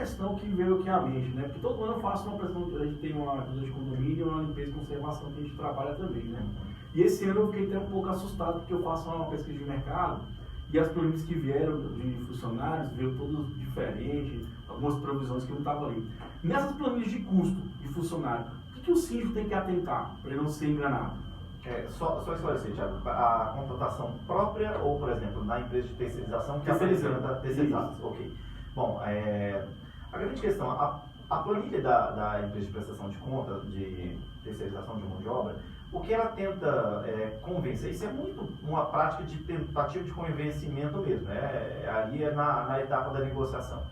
questão que veio aqui à mente, né? Porque todo ano eu faço uma apresentação, a gente tem uma ajuda de condomínio e uma limpeza e conservação que a gente trabalha também, né? E esse ano eu fiquei até um pouco assustado porque eu faço uma pesquisa de mercado e as planilhas que vieram de funcionários veio todas diferentes, algumas provisões que não estavam ali. Nessas planilhas de custo de funcionário, o que o síndico tem que atentar para ele não ser enganado? Só esclarecer, Thiago, a contratação própria ou, por exemplo, na empresa de terceirização que apresenta terceirizadas? Ok. Bom, a grande questão, a planilha da empresa de prestação de conta, de terceirização de mão de obra, o que ela tenta convencer, isso é muito uma prática de tentativa de convencimento mesmo, ali na etapa da negociação.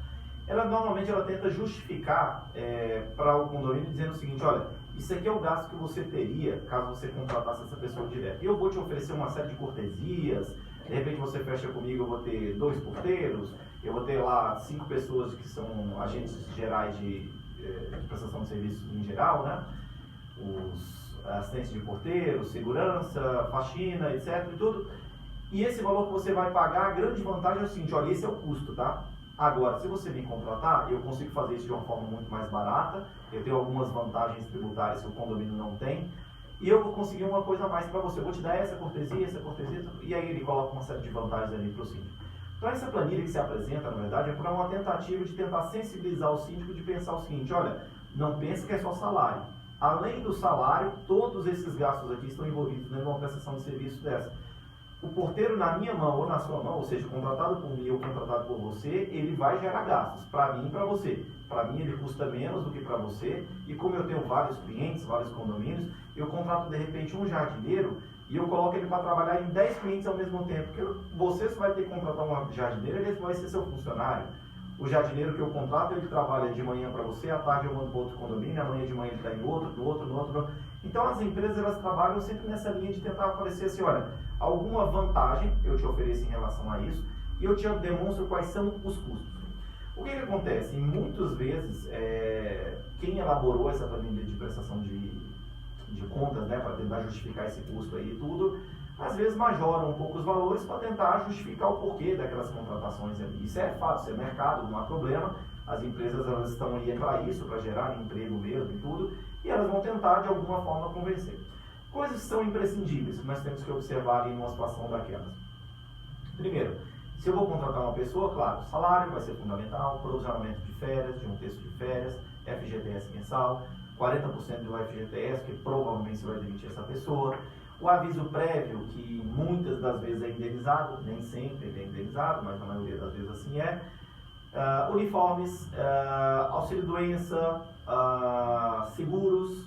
Normalmente ela tenta justificar para o condomínio dizendo o seguinte, olha, isso aqui é o gasto que você teria caso você contratasse essa pessoa direto. E eu vou te oferecer uma série de cortesias, de repente você fecha comigo, eu vou ter 2 porteiros, eu vou ter lá 5 pessoas que são agentes gerais de prestação de serviços em geral, né? Os assistentes de porteiro, segurança, faxina, etc. e tudo. E esse valor que você vai pagar, a grande vantagem é o seguinte, olha, esse é o custo, tá? Agora, se você me contratar, eu consigo fazer isso de uma forma muito mais barata, eu tenho algumas vantagens tributárias que o condomínio não tem, e eu vou conseguir uma coisa a mais para você. Eu vou te dar essa cortesia, e aí ele coloca uma série de vantagens ali para o síndico. Então, essa planilha que se apresenta, na verdade, é para uma tentativa de tentar sensibilizar o síndico de pensar o seguinte, olha, não pense que é só salário. Além do salário, todos esses gastos aqui estão envolvidos dentro de uma prestação de serviço dessa. O porteiro na minha mão ou na sua mão, ou seja, contratado por mim ou contratado por você, ele vai gerar gastos, para mim e para você. Para mim ele custa menos do que para você, e como eu tenho vários clientes, vários condomínios, eu contrato de repente um jardineiro e eu coloco ele para trabalhar em 10 clientes ao mesmo tempo, porque você só vai ter que contratar um jardineiro, ele vai ser seu funcionário. O jardineiro que eu contrato, ele trabalha de manhã para você, à tarde eu mando para outro condomínio, amanhã de manhã ele está em outro, no outro. Então as empresas elas trabalham sempre nessa linha de tentar aparecer assim, olha, alguma vantagem eu te ofereço em relação a isso e eu te demonstro quais são os custos. O que acontece? Muitas vezes, quem elaborou essa planilha de prestação de contas, né, para tentar justificar esse custo aí e tudo, às vezes majoram um pouco os valores para tentar justificar o porquê daquelas contratações ali. Isso é fato, isso é mercado, não há problema. As empresas elas estão aí para isso, para gerar emprego mesmo e tudo, e elas vão tentar de alguma forma convencer. Coisas que são imprescindíveis, que nós temos que observar em uma situação daquelas. Primeiro, se eu vou contratar uma pessoa, claro, salário vai ser fundamental, provisionamento de férias, de um terço de férias, FGTS mensal, 40% do FGTS, que provavelmente você vai demitir essa pessoa. O aviso prévio, que muitas das vezes é indenizado, nem sempre ele é indenizado, mas na maioria das vezes assim é. Uniformes, auxílio-doença, seguros,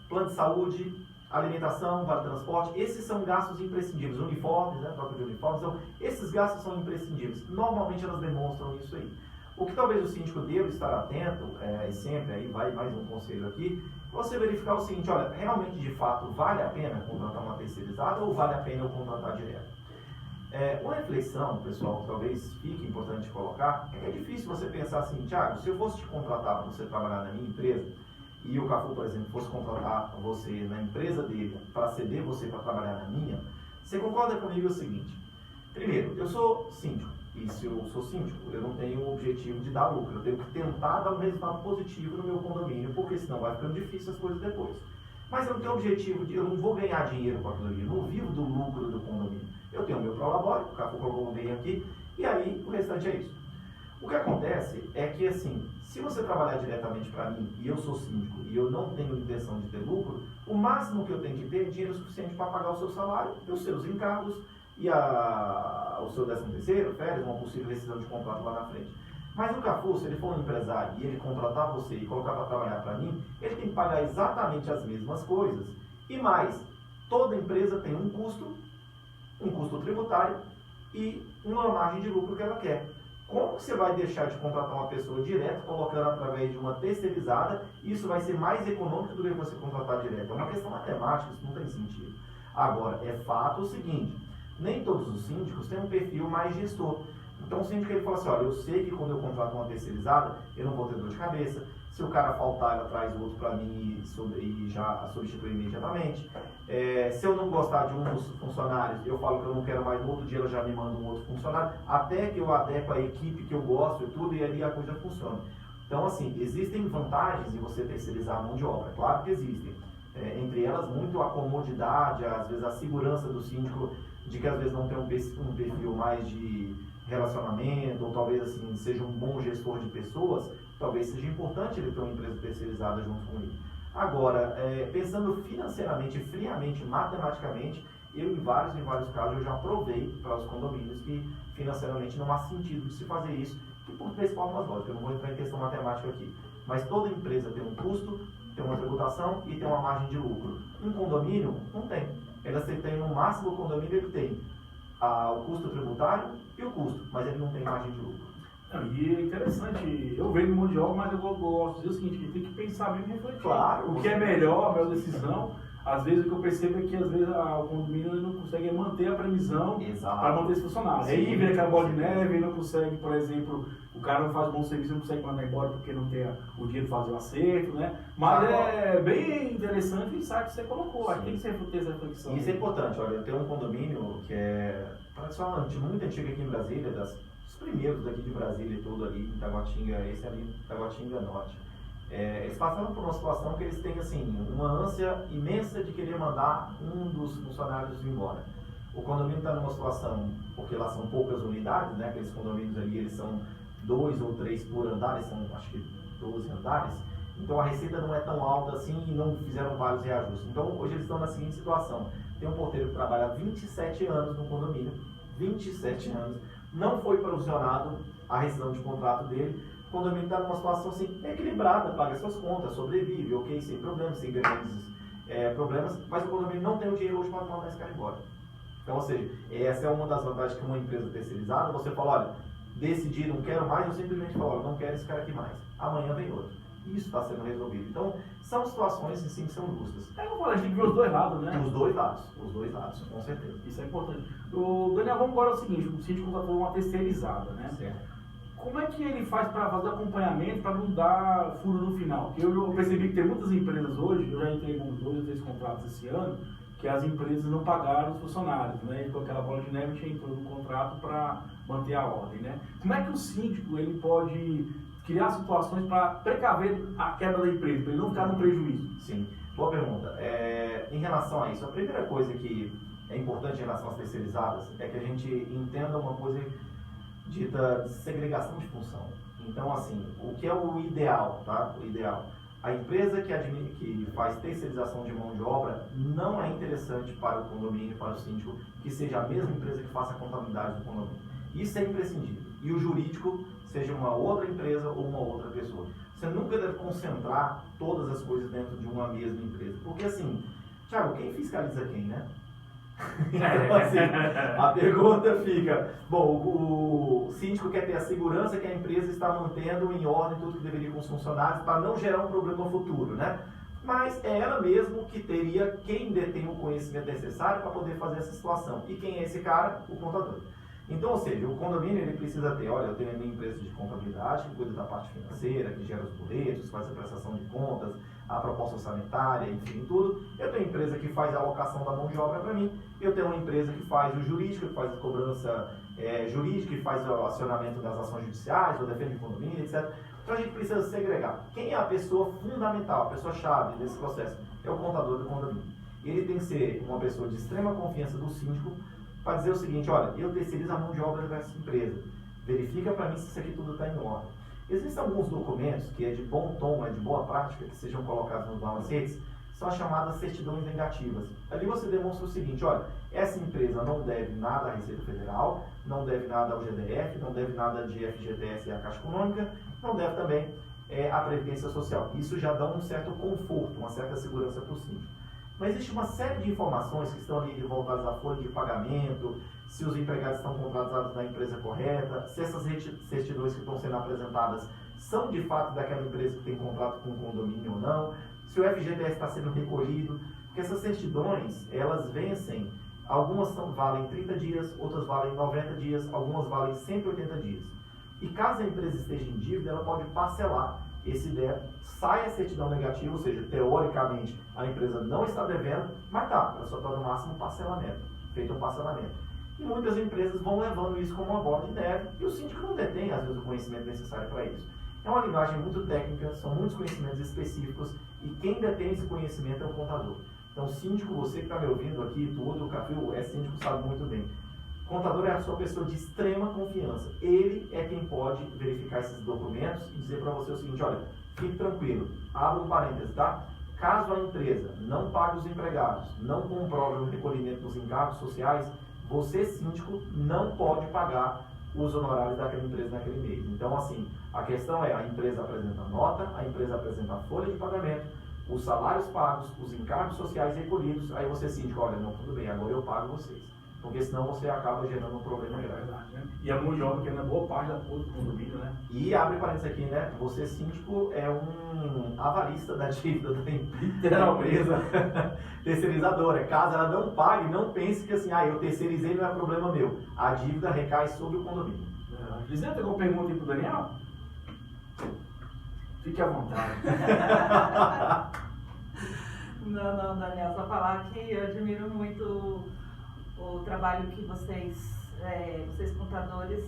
plano de saúde, alimentação, vale transporte, esses são gastos imprescindíveis. Uniformes, né, troca de uniformes, então, esses gastos são imprescindíveis. Normalmente elas demonstram isso aí. O que talvez o síndico deva estar atento, e sempre, aí vai mais um conselho aqui, você verificar o seguinte, olha, realmente de fato vale a pena contratar uma terceirizada ou vale a pena eu contratar direto? Uma reflexão, pessoal, que talvez fique importante colocar, é que é difícil você pensar assim, Thiago, se eu fosse te contratar para você trabalhar na minha empresa, e o Cafu, por exemplo, fosse contratar você na empresa dele para ceder você para trabalhar na minha, você concorda comigo o seguinte, primeiro, eu sou síndico, e se eu sou síndico, eu não tenho o objetivo de dar lucro, eu tenho que tentar dar um resultado positivo no meu condomínio, porque senão vai ficando difícil as coisas depois. Mas eu não tenho objetivo de, eu não vou ganhar dinheiro com aquilo ali, eu não vivo do lucro do condomínio. Eu tenho o meu prolabore, o Cafu colocou bem aqui, e aí o restante é isso. O que acontece é que, assim, se você trabalhar diretamente para mim, e eu sou síndico, e eu não tenho intenção de ter lucro, o máximo que eu tenho que ter é dinheiro suficiente para pagar o seu salário, os seus encargos, e o seu 13º, férias, uma possível rescisão de contrato lá na frente. Mas o Cafu, se ele for um empresário e ele contratar você e colocar para trabalhar para mim, ele tem que pagar exatamente as mesmas coisas. E mais, toda empresa tem um custo tributário e uma margem de lucro que ela quer. Como você vai deixar de contratar uma pessoa direto, colocando através de uma terceirizada, isso vai ser mais econômico do que você contratar direto? É uma questão matemática, isso não tem sentido. Agora, é fato o seguinte, nem todos os síndicos têm um perfil mais gestor. Então o síndico ele fala assim, olha, eu sei que quando eu contrato uma terceirizada, eu não vou ter dor de cabeça. Se o cara faltar, ela traz outro para mim e já substitui imediatamente. Se eu não gostar de um dos funcionários, eu falo que eu não quero mais, no outro dia ela já me manda um outro funcionário, até que eu adequo a equipe que eu gosto e tudo, e ali a coisa funciona. Então, assim, existem vantagens em você terceirizar a mão de obra, claro que existem. Entre elas, muito a comodidade, às vezes a segurança do síndico, de que às vezes não tem um perfil mais de relacionamento, ou talvez assim, seja um bom gestor de pessoas, talvez seja importante ele ter uma empresa terceirizada junto com ele. Agora, pensando financeiramente, friamente, matematicamente, eu em vários casos eu já provei para os condomínios que financeiramente não há sentido de se fazer isso, e por 3 formas lógicas, eu não vou entrar em questão matemática aqui, mas toda empresa tem um custo, tem uma tributação e tem uma margem de lucro. Um condomínio não tem. Você tem no máximo, o condomínio ele tem o custo tributário e o custo, mas ele não tem margem de lucro. E é interessante, eu vejo mão de obra, mas eu gosto de dizer o seguinte, que tem que pensar bem e refletir. Claro, o que é melhor, a melhor decisão. Às vezes o que eu percebo é que às vezes o condomínio não consegue manter a previsão para manter esse funcionário. Aí vem aquela bola de neve, ele não consegue, por exemplo, o cara não faz bom serviço, não consegue mandar embora porque não tem o dinheiro de fazer o acerto, né? Mas é bem interessante o insight que você colocou, aí tem que ter essa reflexão. Isso é importante, olha, eu tenho um condomínio que é tradicional, muito antigo aqui em Brasília, dos primeiros daqui de Brasília e tudo ali, em Taguatinga, esse ali em Taguatinga Norte. Eles passaram por uma situação que eles têm assim, uma ânsia imensa de querer mandar um dos funcionários embora. O condomínio está numa situação, porque lá são poucas unidades, né? Aqueles condomínios ali, eles são 2 ou 3 por andar, são acho que 12 andares, então a receita não é tão alta assim e não fizeram vários reajustes. Então hoje eles estão na seguinte situação, tem um porteiro que trabalha há 27 anos no condomínio, 27 anos, não foi provisionado a rescisão de contrato dele. O condomínio está numa situação assim, equilibrada, paga suas contas, sobrevive, ok, sem problemas, sem grandes problemas, mas o condomínio não tem o dinheiro hoje para mandar esse cara embora. Então, ou seja, essa é uma das vantagens que uma empresa terceirizada, você fala, olha, decidi, não quero mais, eu simplesmente falo, olha, não quero esse cara aqui mais, amanhã vem outro. Isso está sendo resolvido. Então, são situações assim, que são justas. Eu falo, a gente tem que ver os dois lados, né? Os dois lados, com certeza. Isso é importante. Daniel, vamos agora ao seguinte, o síndico contratou uma terceirizada, né? Certo. Como é que ele faz para fazer acompanhamento, para não dar furo no final? Porque eu percebi que tem muitas empresas hoje, eu já entrei com 2 ou 3 contratos esse ano, que as empresas não pagaram os funcionários, né? E com aquela bola de neve tinha entrado no contrato para manter a ordem, né? Como é que o síndico ele pode criar situações para precaver a quebra da empresa, para ele não ficar no prejuízo? Sim, boa pergunta. Em relação a isso, a primeira coisa que é importante em relação às terceirizadas é que a gente entenda uma coisa dita segregação de função. Então, assim, o que é o ideal, tá? O ideal. A empresa que faz terceirização de mão de obra não é interessante para o condomínio, para o síndico, que seja a mesma empresa que faça a contabilidade do condomínio. Isso é imprescindível. E o jurídico seja uma outra empresa ou uma outra pessoa. Você nunca deve concentrar todas as coisas dentro de uma mesma empresa. Porque, assim, Thiago, quem fiscaliza quem, né? Então, assim, a pergunta fica, bom, o síndico quer ter a segurança que a empresa está mantendo em ordem tudo que deveria com os funcionários para não gerar um problema futuro, né? Mas é ela mesmo que teria quem detém o conhecimento necessário para poder fazer essa situação. E quem é esse cara? O contador. Então, ou seja, o condomínio ele precisa ter, olha, eu tenho a minha empresa de contabilidade que cuida da parte financeira, que gera os boletos, faz a prestação de contas, a proposta sanitária, enfim, tudo. Eu tenho a empresa que faz a alocação da mão de obra para mim. Eu tenho uma empresa que faz o jurídico, que faz a cobrança jurídica, que faz o acionamento das ações judiciais, ou defende o condomínio, etc. Então a gente precisa segregar. Quem é a pessoa fundamental, a pessoa-chave desse processo? É o contador do condomínio. Ele tem que ser uma pessoa de extrema confiança do síndico, para dizer o seguinte, olha, eu terceirizo a mão de obra dessa empresa, verifica para mim se isso aqui tudo está em ordem. Existem alguns documentos que é de bom tom, é de boa prática, que sejam colocados nos balancetes, são as chamadas certidões negativas. Ali você demonstra o seguinte, olha, essa empresa não deve nada à Receita Federal, não deve nada ao GDF, não deve nada de FGTS e à Caixa Econômica, não deve também à Previdência Social. Isso já dá um certo conforto, uma certa segurança para o síndico. Mas existe uma série de informações que estão ali voltadas à folha de pagamento, se os empregados estão contratados na empresa correta, se essas certidões que estão sendo apresentadas são de fato daquela empresa que tem contrato com o condomínio ou não, se o FGTS está sendo recolhido, porque essas certidões, elas vencem, algumas valem 30 dias, outras valem 90 dias, algumas valem 180 dias. E caso a empresa esteja em dívida, ela pode parcelar esse débito, sai a certidão negativa, ou seja, teoricamente a empresa não está devendo, mas ela só está no máximo parcelamento, feito um parcelamento. E muitas empresas vão levando isso como uma bola de neve e o síndico não detém, às vezes, o conhecimento necessário para isso. É uma linguagem muito técnica, são muitos conhecimentos específicos e quem detém esse conhecimento é o contador. Então, síndico, você que está me ouvindo aqui, tudo, o Cafio é síndico, sabe muito bem. O contador é a sua pessoa de extrema confiança. Ele é quem pode verificar esses documentos e dizer para você o seguinte, olha, fique tranquilo, abra um parênteses, tá? Caso a empresa não pague os empregados, não comprove o recolhimento dos encargos sociais, você, síndico, não pode pagar os honorários daquela empresa naquele mês. Então, assim, a questão é, a empresa apresenta a nota, a empresa apresenta a folha de pagamento, os salários pagos, os encargos sociais recolhidos, aí você, síndico, olha, não, tudo bem, agora eu pago vocês. Porque senão você acaba gerando um problema grave. Verdade, né? E a mão de obra que é na boa parte da conta do condomínio, né? E abre parênteses aqui, né? Você, síndico, é um avalista da dívida da empresa terceirizadora. Caso ela não pague, não pense que assim, eu terceirizei, não é problema meu. A dívida recai sobre o condomínio. Gisele, tem alguma pergunta aí pro Daniel? Fique à vontade. Não, Daniel, só falar que eu admiro muito o trabalho que vocês contadores,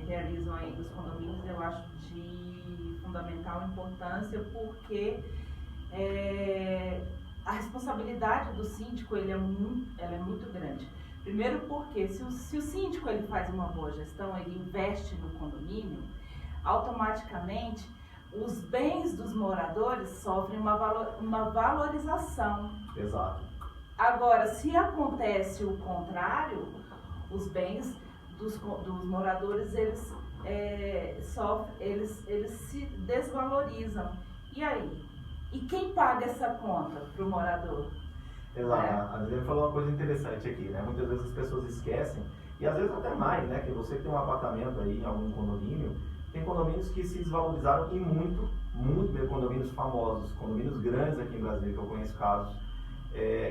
realizam aí dos condomínios. Eu acho de fundamental importância, porque a responsabilidade do síndico ela é muito grande. Primeiro porque se o síndico ele faz uma boa gestão, ele investe no condomínio, automaticamente os bens dos moradores sofrem uma valorização. Exato. Agora, se acontece o contrário, os bens dos moradores eles se desvalorizam. E aí? E quem paga essa conta para o morador? Exato. A Gisele falou uma coisa interessante aqui, né? Muitas vezes as pessoas esquecem, e às vezes até mais, né? Que você tem um apartamento aí em algum condomínio, tem condomínios que se desvalorizaram e muito mesmo, condomínios famosos, condomínios grandes aqui em Brasília, que eu conheço casos,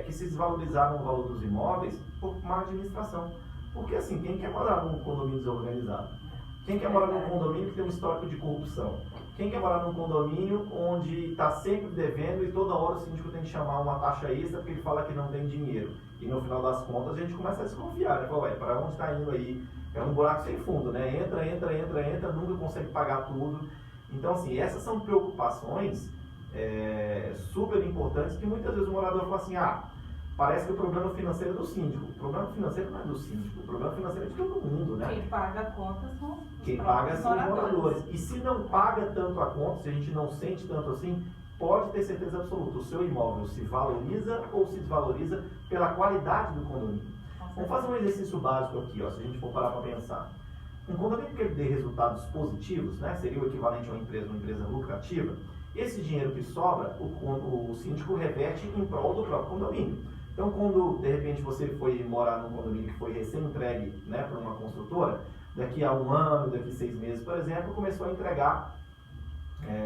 que se desvalorizaram o valor dos imóveis por má administração. Porque assim, quem quer morar num condomínio desorganizado? Quem quer morar num condomínio que tem um histórico de corrupção? Quem quer morar num condomínio onde está sempre devendo e toda hora o síndico tem que chamar uma taxa extra porque ele fala que não tem dinheiro? E no final das contas a gente começa a desconfiar, né? Fala, para onde está indo aí? É um buraco sem fundo, né? Entra, nunca consegue pagar tudo. Então, assim, essas são preocupações super importantes que muitas vezes o morador fala assim, parece que o problema financeiro é do síndico. O problema financeiro não é do síndico, o problema financeiro é de todo mundo, né? Quem paga a conta são Quem paga são os moradores. E se não paga tanto a conta, se a gente não sente tanto assim, pode ter certeza absoluta, o seu imóvel se valoriza ou se desvaloriza pela qualidade do condomínio. Vamos fazer um exercício básico aqui, se a gente for parar para pensar. Um condomínio que ele dê resultados positivos, né, seria o equivalente a uma empresa lucrativa, esse dinheiro que sobra, o síndico reverte em prol do próprio condomínio. Então, quando de repente você foi morar num condomínio que foi recém-entregue, né, por uma construtora, daqui a 1 ano, daqui a 6 meses, por exemplo, começou a entregar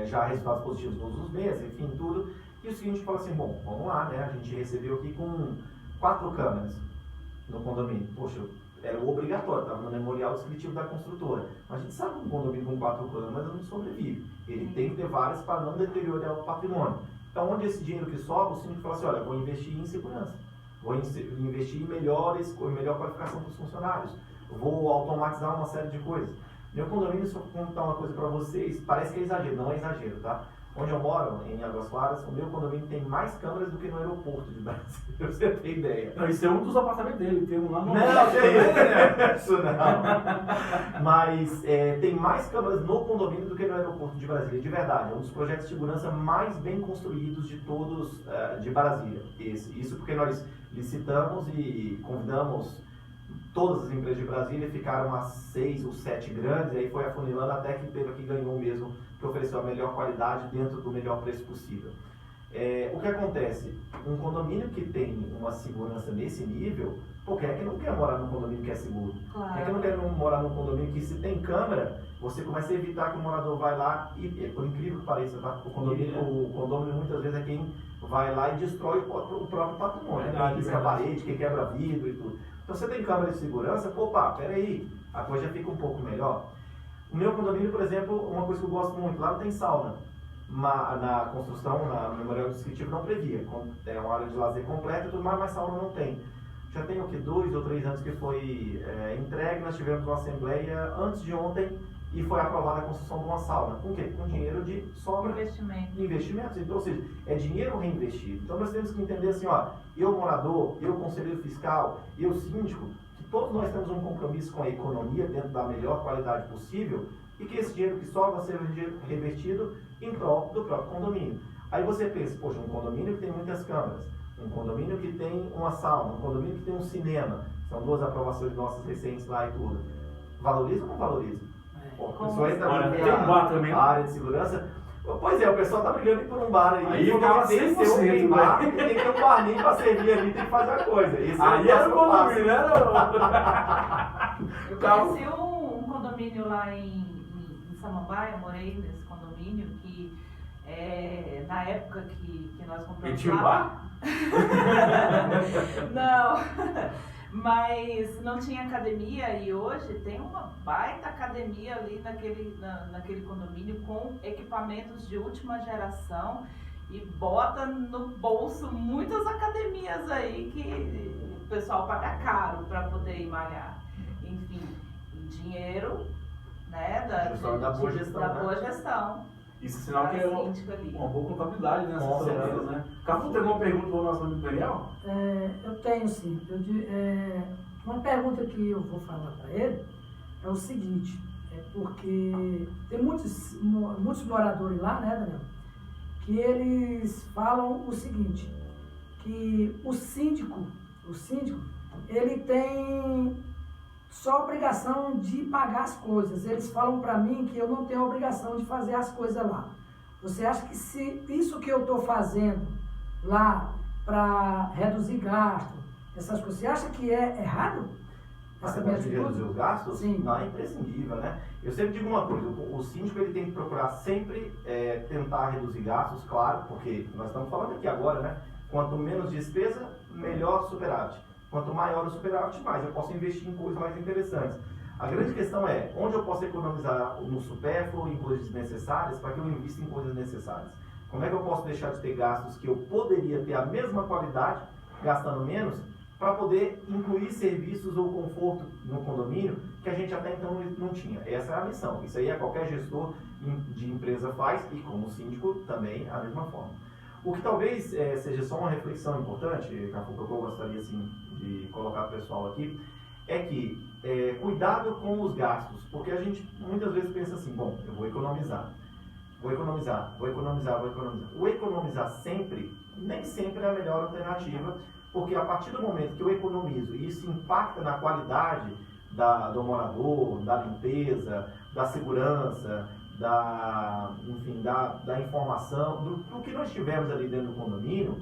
já resultados positivos todos os meses, enfim, tudo. E o síndico fala assim, bom, vamos lá, né, a gente recebeu aqui com 4 câmeras no condomínio. Poxa, era obrigatório, estava no memorial descritivo da construtora. Mas a gente sabe que um condomínio com 4 câmeras não sobrevive. Ele tem que ter várias para não deteriorar o patrimônio. Então, onde esse dinheiro que sobra, o síndico fala assim, olha, vou investir em segurança, vou investir em melhor qualificação para os funcionários, vou automatizar uma série de coisas. Meu condomínio, só vou contar uma coisa para vocês, parece que é exagero, não é exagero, tá? Onde eu moro, em Águas Claras, o meu condomínio tem mais câmeras do que no aeroporto de Brasília, pra você ter ideia. Não, isso é um dos apartamentos dele, tem um lá no... Não, isso não. Mas tem mais câmeras no condomínio do que no aeroporto de Brasília, de verdade. É um dos projetos de segurança mais bem construídos de todos de Brasília. Isso porque nós licitamos e convidamos todas as empresas de Brasília, ficaram as 6 ou 7 grandes, e aí foi afunilando até que teve que ganhou mesmo, que ofereceu a melhor qualidade dentro do melhor preço possível. O que acontece? Um condomínio que tem uma segurança nesse nível, quem é que não quer morar num condomínio que é seguro? Claro. Quem é que não quer morar num condomínio que, se tem câmera, você começa a evitar que o morador vai lá e, por incrível que pareça, tá? O condomínio muitas vezes é quem vai lá e destrói o próprio patrimônio, quem risca a parede, quem quebra vidro e tudo. Então, você tem câmera de segurança, peraí, a coisa já fica um pouco melhor. O meu condomínio, por exemplo, uma coisa que eu gosto muito, lá não tem sauna. Na construção, no memorial descritivo, não previa. É uma área de lazer completa e tudo mais, mas sauna não tem. Já tem 2 ou 3 anos que foi entregue, nós tivemos uma assembleia antes de ontem e foi aprovada a construção de uma sauna. Com o quê? Com dinheiro de sobra. Investimentos. Então, ou seja, é dinheiro reinvestido. Então, nós temos que entender assim, ó, eu morador, eu conselheiro fiscal, eu síndico, que todos nós temos um compromisso com a economia dentro da melhor qualidade possível e que esse dinheiro que sobra seja reinvestido em prol do próprio condomínio. Aí você pensa, poxa, um condomínio que tem muitas câmeras, um condomínio que tem uma sauna, um condomínio que tem um cinema, são 2 aprovações nossas recentes lá e tudo. Valoriza ou não valoriza? Pô, a pessoa entra tem um bar também. A área de segurança. Pois é, o pessoal tá brigando por um bar aí. Aí ficava tem que ter um bem bar, tem que ter um barninho pra servir ali, tem que fazer a coisa. Esse aí era o condomínio, né? Eu conheci um condomínio lá em Samambaia, morei nesse condomínio que na época que nós compramos. E tinha um bar? Não, mas não tinha academia e hoje tem uma baita academia ali naquele condomínio com equipamentos de última geração e bota no bolso muitas academias aí que o pessoal paga caro para poder ir malhar. Enfim, dinheiro, né, da boa gestão. Da né? boa gestão. Isso é sinal que é uma boa contabilidade, né? Com certeza, né? Cafu, tem alguma pergunta para o nosso amigo Daniel? Eu tenho sim. Uma pergunta que eu vou falar para ele é o seguinte, porque tem muitos moradores lá, né, Daniel, que eles falam o seguinte, que o síndico, ele tem só a obrigação de pagar as coisas. Eles falam para mim que eu não tenho a obrigação de fazer as coisas lá. Você acha que se isso que eu estou fazendo lá para reduzir gasto, essas coisas, você acha que é errado? Essa minha de reduzir os gastos? Sim. Não, é imprescindível, né? Eu sempre digo uma coisa, o síndico ele tem que procurar sempre tentar reduzir gastos, claro, porque nós estamos falando aqui agora, né? Quanto menos despesa, melhor superávit. Quanto maior o superávit, mais eu posso investir em coisas mais interessantes. A grande questão é, onde eu posso economizar no supérfluo, em coisas desnecessárias, para que eu invista em coisas necessárias? Como é que eu posso deixar de ter gastos que eu poderia ter a mesma qualidade, gastando menos, para poder incluir serviços ou conforto no condomínio que a gente até então não tinha? Essa é a missão. Isso aí qualquer gestor de empresa faz e como síndico também a mesma forma. O que talvez seja só uma reflexão importante, Cafu, que eu gostaria assim, de colocar para o pessoal aqui, é que cuidado com os gastos, porque a gente muitas vezes pensa assim, bom, eu vou economizar. O economizar sempre, nem sempre é a melhor alternativa, porque a partir do momento que eu economizo e isso impacta na qualidade do morador, da limpeza, da segurança, da informação, do que nós tivemos ali dentro do condomínio,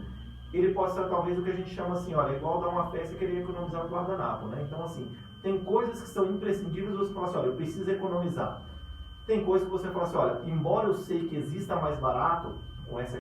ele pode ser talvez o que a gente chama assim, olha, é igual dar uma festa e querer economizar no guardanapo, né? Então assim, tem coisas que são imprescindíveis, você fala assim, olha, eu preciso economizar. Tem coisas que você fala assim, olha, embora eu sei que exista mais barato, com essa